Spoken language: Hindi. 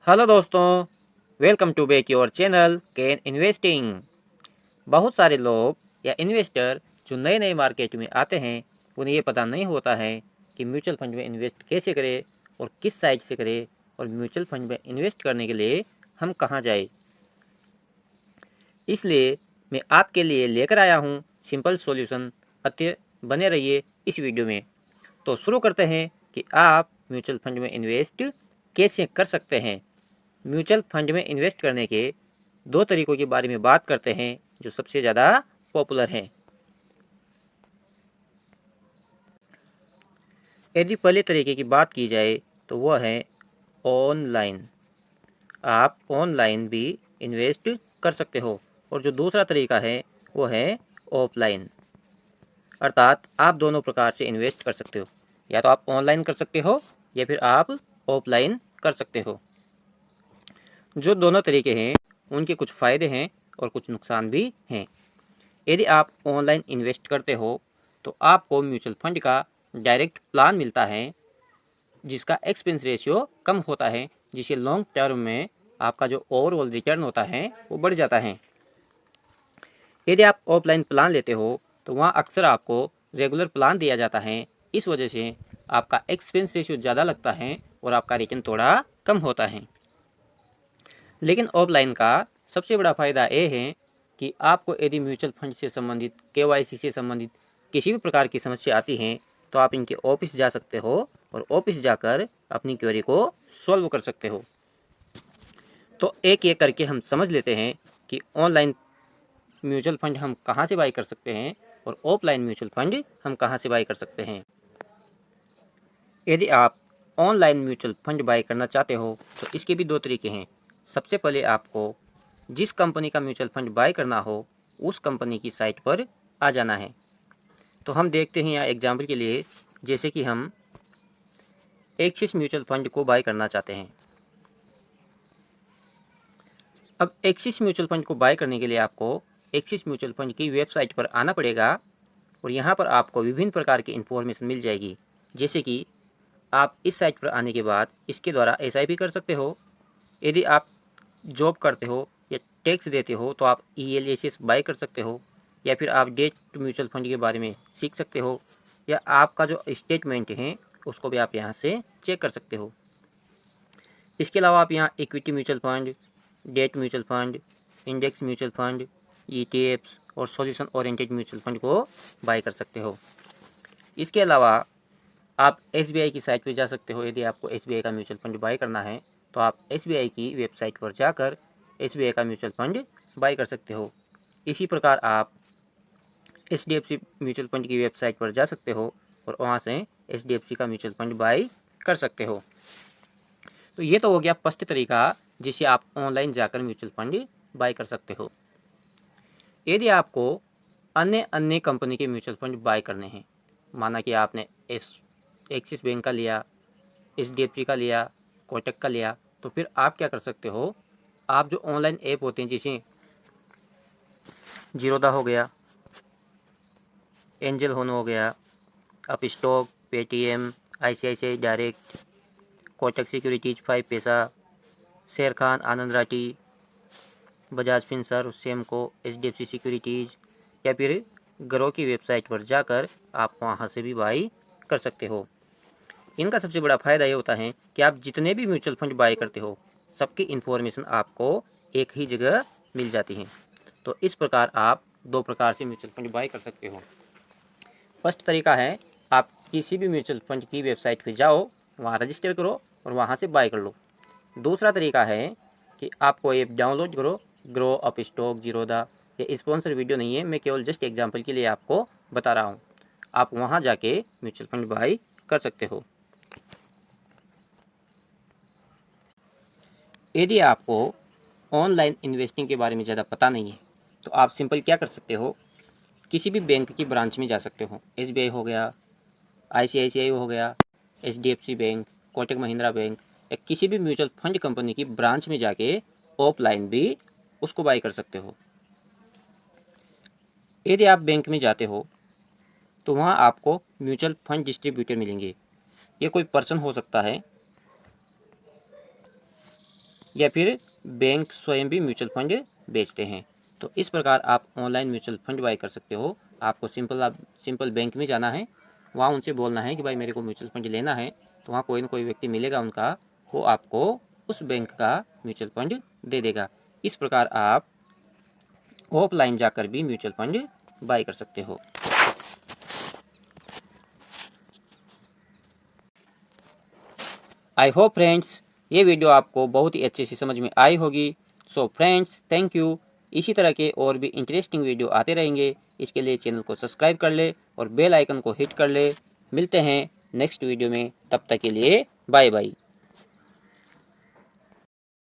हेलो दोस्तों, welcome to back your channel can investing. बहुत सारे लोग या इन्वेस्टर जो नए नए मार्केट में आते हैं उन्हें ये पता नहीं होता है कि म्यूचुअल फंड में इन्वेस्ट कैसे करें और किस साइट से करें, और म्यूचुअल फंड में इन्वेस्ट करने के लिए हम कहाँ जाए। इसलिए मैं आपके लिए लेकर आया हूँ सिंपल सॉल्यूशन। अतः बने रहिए इस वीडियो में। तो शुरू करते हैं कि आप म्यूचुअल फंड में इन्वेस्ट कैसे कर सकते हैं। म्यूचुअल फंड में इन्वेस्ट करने के दो तरीकों के बारे में बात करते हैं जो सबसे ज़्यादा पॉपुलर हैं। यदि पहले तरीके की बात की जाए तो वह है ऑनलाइन। आप ऑनलाइन भी इन्वेस्ट कर सकते हो। और जो दूसरा तरीका है वो है ऑफलाइन, अर्थात आप दोनों प्रकार से इन्वेस्ट कर सकते हो। या तो आप ऑनलाइन कर सकते हो या फिर आप ऑफलाइन कर सकते हो। जो दोनों तरीके हैं उनके कुछ फ़ायदे हैं और कुछ नुकसान भी हैं। यदि आप ऑनलाइन इन्वेस्ट करते हो तो आपको म्यूचुअल फंड का डायरेक्ट प्लान मिलता है जिसका एक्सपेंस रेशियो कम होता है, जिससे लॉन्ग टर्म में आपका जो ओवरऑल रिटर्न होता है वो बढ़ जाता है। यदि आप ऑफलाइन प्लान लेते हो तो वहाँ अक्सर आपको रेगुलर प्लान दिया जाता है। इस वजह से आपका एक्सपेंस रेशियो ज़्यादा लगता है और आपका रिटर्न थोड़ा कम होता है। लेकिन ऑफलाइन का सबसे बड़ा फ़ायदा ये है कि आपको यदि म्यूचुअल फंड से संबंधित, केवाईसी से संबंधित किसी भी प्रकार की समस्या आती है तो आप इनके ऑफिस जा सकते हो और ऑफिस जाकर अपनी क्वेरी को सॉल्व कर सकते हो। तो एक एक करके हम समझ लेते हैं कि ऑनलाइन म्यूचुअल फंड हम कहाँ से बाई कर सकते हैं और ऑफलाइन म्यूचुअल फंड हम कहाँ से बाई कर सकते हैं। यदि आप ऑनलाइन म्यूचुअल फंड बाई करना चाहते हो तो इसके भी दो तरीके हैं। सबसे पहले आपको जिस कंपनी का म्यूचुअल फंड बाय करना हो उस कंपनी की साइट पर आ जाना है। तो हम देखते हैं यहाँ एग्जाम्पल के लिए, जैसे कि हम एक्सिस म्यूचुअल फंड को बाय करना चाहते हैं। अब एक्सिस म्यूचुअल फंड को बाय करने के लिए आपको एक्सिस म्यूचुअल फंड की वेबसाइट पर आना पड़ेगा और यहाँ पर आपको विभिन्न प्रकार की इन्फॉर्मेशन मिल जाएगी। जैसे कि आप इस साइट पर आने के बाद इसके द्वारा एसआईपी कर सकते हो। यदि आप जॉब करते हो या टैक्स देते हो तो आप ईएलएसएस बाय कर सकते हो, या फिर आप डेट म्यूचुअल फंड के बारे में सीख सकते हो, या आपका जो स्टेटमेंट है उसको भी आप यहाँ से चेक कर सकते हो। इसके अलावा आप यहाँ equity mutual fund, debt mutual fund, index mutual fund, ETFs और सॉल्यूशन ओरिएंटेड म्यूचुअल फंड को बाय कर सकते हो। इसके अलावा आप एसबीआई की साइट पर जा सकते हो। यदि आपको एसबीआई का म्यूचुअल फंड बाय करना है तो आप एसबीआई की वेबसाइट पर जाकर एसबीआई का म्यूचुअल फंड बाय कर सकते हो। इसी प्रकार आप एचडीएफसी म्यूचुअल फंड की वेबसाइट पर जा सकते हो और वहाँ से एचडीएफसी का म्यूचुअल फंड बाय कर सकते हो। तो ये तो हो गया फर्स्ट तरीका जिससे आप ऑनलाइन जाकर म्यूचुअल फंड बाय कर सकते हो। यदि आपको अन्य अन्य कंपनी के म्यूचुअल फंड बाय करने हैं, माना कि आपने एक्सिस बैंक का लिया, एचडीएफसी का लिया, कोटक का लिया, तो फिर आप क्या कर सकते हो। आप जो ऑनलाइन ऐप होते हैं जैसे जीरोदा हो गया, एंजल होन हो गया, Upstox, Paytm, ICICI direct, Kotak securities, 5 पैसा, Sharekhan, Anand Rathi, Bajaj Finserv, Samco, HDFC securities, या फिर ग्रो की वेबसाइट पर जाकर आप वहाँ से भी बाई कर सकते हो। इनका सबसे बड़ा फ़ायदा ये होता है कि आप जितने भी म्यूचुअल फंड बाय करते हो सबकी इन्फॉर्मेशन आपको एक ही जगह मिल जाती है। तो इस प्रकार आप दो प्रकार से म्यूचुअल फंड बाय कर सकते हो। फर्स्ट तरीका है आप किसी भी म्यूचुअल फंड की वेबसाइट पर जाओ, वहाँ रजिस्टर करो और वहाँ से बाय कर लो। दूसरा तरीका है कि आपको ऐप डाउनलोड करो, ग्रो, अप स्टॉक, जीरोदा। ये स्पॉन्सर वीडियो नहीं है, मैं केवल जस्ट एग्जांपल के लिए आपको बता रहा हूँ। आप वहाँ जाके म्यूचुअल फंड बाय कर सकते हो। यदि आपको ऑनलाइन इन्वेस्टिंग के बारे में ज़्यादा पता नहीं है तो आप सिंपल क्या कर सकते हो, किसी भी बैंक की ब्रांच में जा सकते हो। एसबीआई हो गया, आईसीआईसीआई हो गया, HDFC bank, Kotak Mahindra bank, या किसी भी म्यूचुअल फंड कंपनी की ब्रांच में जाके ऑफलाइन भी उसको बाय कर सकते हो। यदि आप बैंक में जाते हो तो वहाँ आपको म्यूचुअल फंड डिस्ट्रीब्यूटर मिलेंगे। ये कोई पर्सन हो सकता है या फिर बैंक स्वयं भी म्यूचुअल फंड बेचते हैं। तो इस प्रकार आप ऑनलाइन म्यूचुअल फंड बाय कर सकते हो। आपको सिंपल बैंक में जाना है, वहाँ उनसे बोलना है कि भाई मेरे को म्यूचुअल फंड लेना है, तो वहाँ कोई ना कोई व्यक्ति मिलेगा उनका, वो आपको उस बैंक का म्यूचुअल फंड दे देगा। इस प्रकार आप ऑफलाइन जाकर भी म्यूचुअल फंड बाय कर सकते हो। आई होप फ्रेंड्स ये वीडियो आपको बहुत ही अच्छे से समझ में आई होगी। So friends thank you. इसी तरह के और भी इंटरेस्टिंग वीडियो आते रहेंगे। इसके लिए चैनल को सब्सक्राइब कर ले और बेल आइकन को हिट कर ले। मिलते हैं नेक्स्ट वीडियो में, तब तक के लिए बाय बाय।